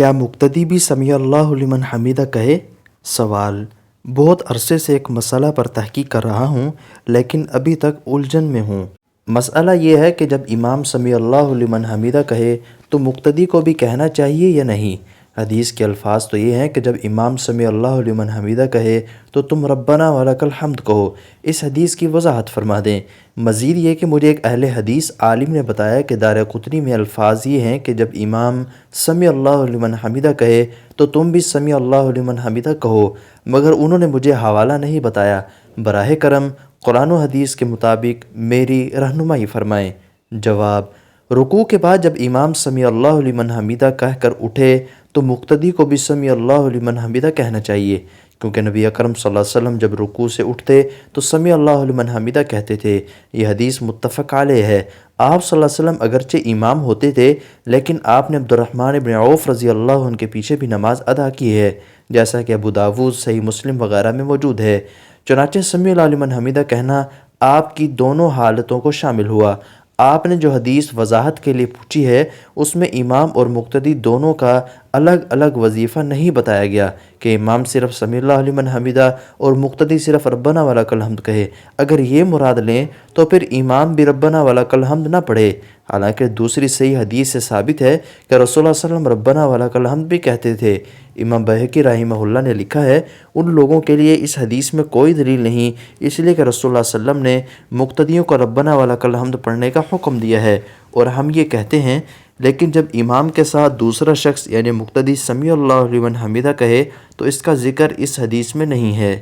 کیا مقتدی بھی سمیع اللہ لمن حمیدہ کہے؟ سوال: بہت عرصے سے ایک مسئلہ پر تحقیق کر رہا ہوں لیکن ابھی تک الجھن میں ہوں۔ مسئلہ یہ ہے کہ جب امام سمیع اللہ لمن حمیدہ کہے تو مقتدی کو بھی کہنا چاہیے یا نہیں؟ حدیث کے الفاظ تو یہ ہیں کہ جب امام سمیع اللہ لمن حمیدہ کہے تو تم ربنا ولک الحمد کہو۔ اس حدیث کی وضاحت فرما دیں۔ مزید یہ کہ مجھے ایک اہل حدیث عالم نے بتایا کہ دارقطنی میں الفاظ یہ ہیں کہ جب امام سمیع اللہ لمن حمیدہ کہے تو تم بھی سمیع اللہ لمن حمیدہ کہو، مگر انہوں نے مجھے حوالہ نہیں بتایا۔ براہ کرم قرآن و حدیث کے مطابق میری رہنمائی فرمائیں۔ جواب: رکوع کے بعد جب امام سمیع اللہ لمن حمیدہ کہہ کر اٹھے تو مقتدی کو بھی سمیع اللہ لمن حمیدہ کہنا چاہیے، کیونکہ نبی اکرم صلی اللہ علیہ وسلم جب رکوع سے اٹھتے تو سمیع اللہ لمن حمیدہ کہتے تھے۔ یہ حدیث متفق علیہ ہے۔ آپ صلی اللہ علیہ وسلم اگرچہ امام ہوتے تھے لیکن آپ نے عبدالرحمن بن عوف رضی اللہ عنہ کے پیچھے بھی نماز ادا کی ہے، جیسا کہ ابو داود، صحیح مسلم وغیرہ میں موجود ہے۔ چنانچہ سمیع اللہ لمن حمیدہ کہنا آپ کی دونوں حالتوں کو شامل ہوا۔ آپ نے جو حدیث وضاحت کے لیے پوچھی ہے اس میں امام اور مقتدی دونوں کا الگ الگ وظیفہ نہیں بتایا گیا کہ امام صرف سمیع اللہ لمن حمیدہ اور مقتدی صرف ربنا ولک الحمد کہے۔ اگر یہ مراد لیں تو پھر امام بھی ربنا ولک الحمد نہ پڑھے، حالانکہ دوسری صحیح حدیث سے ثابت ہے کہ رسول اللہ صلی اللہ علیہ وسلم ربنا ولک الحمد بھی کہتے تھے۔ امام بہقی رحمہ اللہ نے لکھا ہے ان لوگوں کے لیے اس حدیث میں کوئی دلیل نہیں، اس لیے کہ رسول اللہ صلی اللہ علیہ وسلم نے مقتدیوں کو ربنا ولک الحمد پڑھنے کا حکم دیا ہے، اور ہم یہ کہتے ہیں۔ لیکن جب امام کے ساتھ دوسرا شخص یعنی مقتدی سمیع اللہ لمن حمیدہ کہے تو اس کا ذکر اس حدیث میں نہیں ہے۔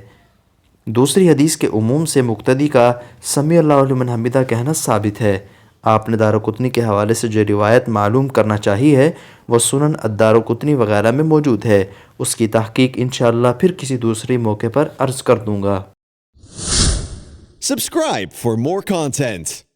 دوسری حدیث کے عموم سے مقتدی کا سمیع اللہ لمن حمیدہ کہنا ثابت ہے۔ آپ نے دارقطنی کے حوالے سے جو روایت معلوم کرنا چاہی ہے وہ سنن الدارقطنی وغیرہ میں موجود ہے۔ اس کی تحقیق انشاءاللہ پھر کسی دوسرے موقع پر عرض کر دوں گا۔ Subscribe for more content.